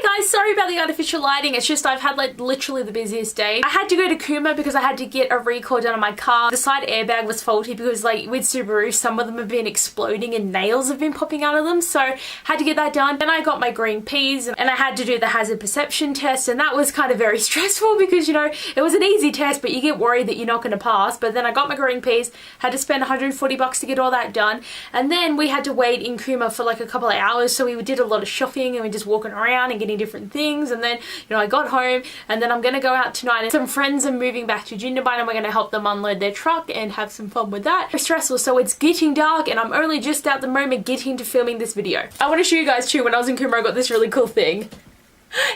Hi guys, sorry about the artificial lighting. It's just I've had like literally the busiest day. I had to go to Kuma because I had to get a recall done on my car. The side airbag was faulty because like with Subaru, some of them have been exploding and nails have been popping out of them. So had to get that done. Then I got my green peas and I had to do the hazard perception test, and that was kind of very stressful because, you know, it was an easy test but you get worried that you're not going to pass. But then I got my green peas, had to spend 140 bucks to get all that done, and then we had to wait in Kuma for like a couple of hours, so we did a lot of shopping and we're just walking around and getting different things. And then, you know, I got home and then I'm gonna go out tonight, and some friends are moving back to Jindabyne and we're gonna help them unload their truck and have some fun with that. It's stressful, so it's getting dark and I'm only just at the moment getting to filming this video. I want to show you guys too, when I was in Kuma I got this really cool thing.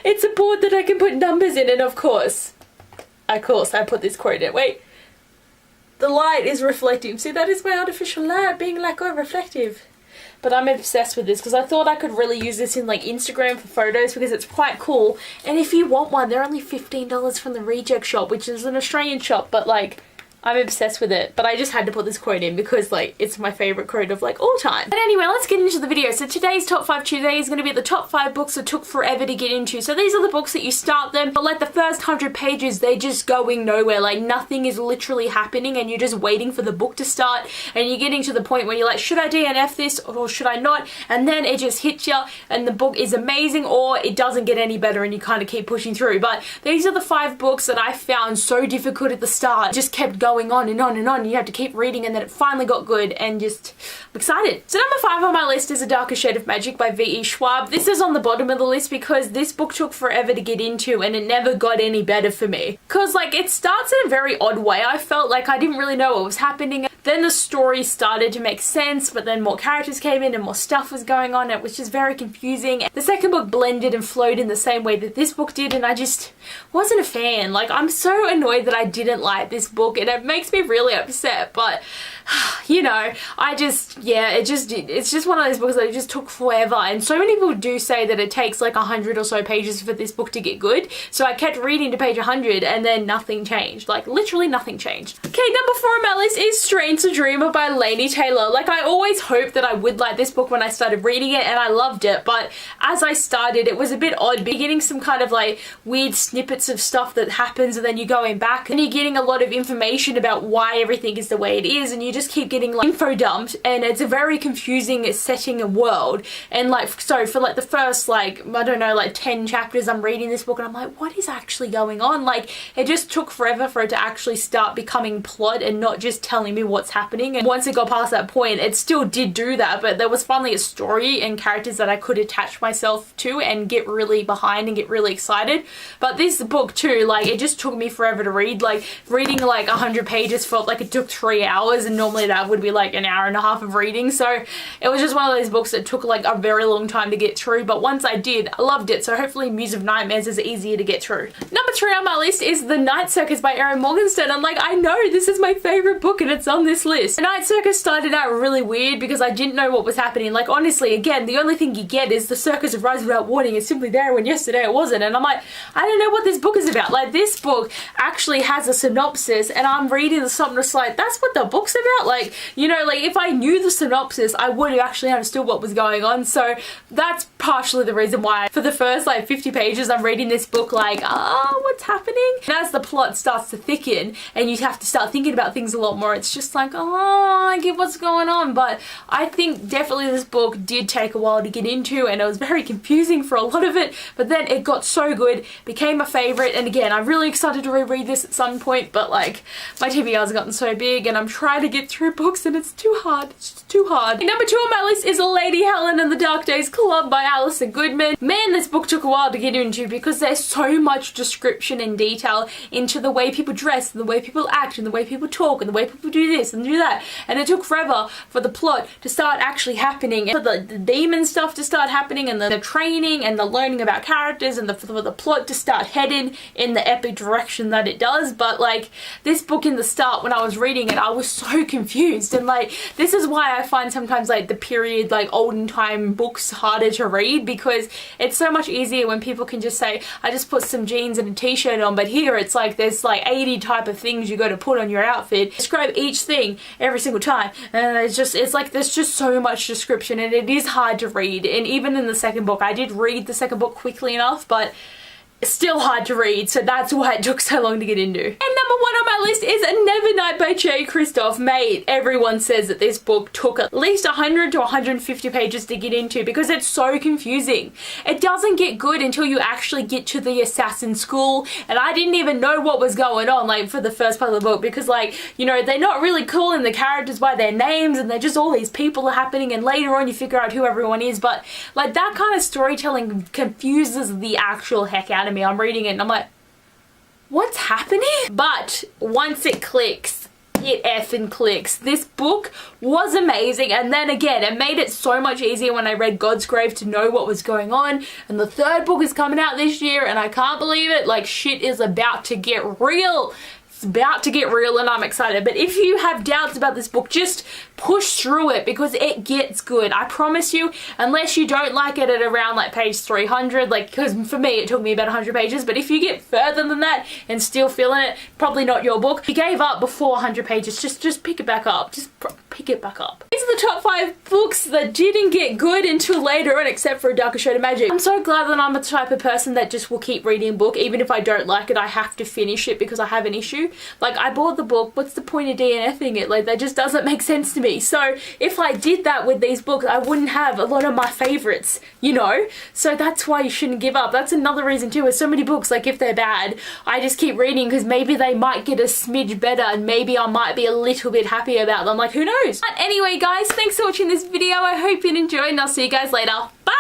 It's a board that I can put numbers in, and of course I put this quote in. Wait, the light is reflective. See, that is my artificial light being like, oh, reflective. But I'm obsessed with this because I thought I could really use this in like Instagram for photos because it's quite cool. And if you want one, they're only $15 from the Reject shop, which is an Australian shop, but like, I'm obsessed with it. But I just had to put this quote in because like it's my favorite quote of like all time. But anyway, let's get into the video. So today's top 5 Tuesday is going to be the top 5 books that took forever to get into. So these are the books that you start them, but like the first 100 pages, they're just going nowhere. Like nothing is literally happening and you're just waiting for the book to start, and you're getting to the point where you're like, should I DNF this or should I not? And then it just hits you and the book is amazing, or it doesn't get any better and you kind of keep pushing through. But these are the 5 books that I found so difficult at the start. Just kept going on and on and on. You have to keep reading, and then it finally got good, and just I'm excited. So number 5 on my list is A Darker Shade of Magic by V.E. Schwab. This is on the bottom of the list because this book took forever to get into and it never got any better for me. Cause like it starts in a very odd way. I felt like I didn't really know what was happening. Then the story started to make sense, but then more characters came in and more stuff was going on. It was just very confusing. The second book blended and flowed in the same way that this book did, and I just wasn't a fan. Like, I'm so annoyed that I didn't like this book, and it makes me really upset. But you know, it's just one of those books that it just took forever, and so many people do say that it takes like 100 or so pages for this book to get good. So I kept reading to page 100 and then nothing changed. Like literally nothing changed. Okay, number 4 on my list is Strange to Dreamer by Laini Taylor. Like, I always hoped that I would like this book when I started reading it, and I loved it, but as I started it was a bit odd, getting some kind of like weird snippets of stuff that happens, and then you're going back and you're getting a lot of information about why everything is the way it is, and you just keep getting like info dumped, and it's a very confusing setting and world. And like, so for like the first like, I don't know, like 10 chapters I'm reading this book and I'm like, what is actually going on? Like, it just took forever for it to actually start becoming plot and not just telling me what's happening. And once it got past that point, it still did do that, but there was finally a story and characters that I could attach myself to and get really behind and get really excited. But this book too, like, it just took me forever to read. Like, reading like 100 pages felt like it took 3 hours, and normally that would be like an hour and a half of reading. So it was just one of those books that took like a very long time to get through, but once I did, I loved it. So hopefully Muse of Nightmares is easier to get through. Number 3 on my list is The Night Circus by Erin Morgenstern. I'm like, I know this is my favorite book and it's on this list. The Night Circus started out really weird because I didn't know what was happening. Like, honestly, again, the only thing you get is the circus arrives without warning. It's simply there when yesterday it wasn't. And I'm like, I don't know what this book is about. Like, this book actually has a synopsis, and I'm reading the synopsis like, that's what the book's about? Like, you know, like if I knew the synopsis, I would have actually understood what was going on. So that's partially the reason why for the first like 50 pages I'm reading this book like, oh, what's happening? And as the plot starts to thicken and you have to start thinking about things a lot more, it's just like, oh, I get what's going on. But I think definitely this book did take a while to get into, and it was very confusing for a lot of it, but then it got so good, became a favorite. And again, I'm really excited to reread this at some point, but like my TBR's gotten so big and I'm trying to get through books and it's too hard. It's just too hard. Number 2 on my list is Lady Helen and the Dark Days Club by Alison Goodman. Man, this book took a while to get into because there's so much description and detail into the way people dress and the way people act and the way people talk and the way people do this and do that. And it took forever for the plot to start actually happening, and for the demon stuff to start happening, and the training and the learning about characters, and for the plot to start heading in the epic direction that it does. But like, this book in the start, when I was reading it, I was so confused. And like, this is why I find sometimes like the period, like olden time books harder to read, because it's so much easier when people can just say, I just put some jeans and a t-shirt on. But here it's like there's like 80 type of things you got to put on your outfit, describe each thing thing every single time, and it's like there's just so much description, and it is hard to read. And even in the second book, I did read the second book quickly enough, but it's still hard to read, so that's why it took so long to get into. And number 1 on my list is A Nevernight by J. Christoph. Mate, everyone says that this book took at least 100 to 150 pages to get into because it's so confusing. It doesn't get good until you actually get to the assassin school, and I didn't even know what was going on, like, for the first part of the book, because, like, you know, they're not really calling the characters by their names, and they're just all these people are happening, and later on you figure out who everyone is, but, like, that kind of storytelling confuses the actual heck out of me. I'm reading it and I'm like, what's happening? But once it clicks, it effing clicks. This book was amazing, and then again, it made it so much easier when I read God's Grave to know what was going on. And the third book is coming out this year, and I can't believe it. Like, shit is about to get real. It's about to get real, and I'm excited. But if you have doubts about this book, just push through it because it gets good. I promise you, unless you don't like it at around like page 300, like, because for me it took me about 100 pages, but if you get further than that and still feeling it, probably not your book. If you gave up before 100 pages, just pick it back up. Just pick it back up. These are the top 5 books that didn't get good until later on, except for A Darker Shade of Magic. I'm so glad that I'm the type of person that just will keep reading a book. Even if I don't like it, I have to finish it because I have an issue. Like, I bought the book, what's the point of DNFing it? Like, that just doesn't make sense to me. So if I did that with these books, I wouldn't have a lot of my favorites, you know? So that's why you shouldn't give up. That's another reason too, with so many books, like, if they're bad, I just keep reading because maybe they might get a smidge better and maybe I might be a little bit happy about them. Like, who knows? But anyway, guys, thanks for watching this video. I hope you enjoyed, and I'll see you guys later. Bye!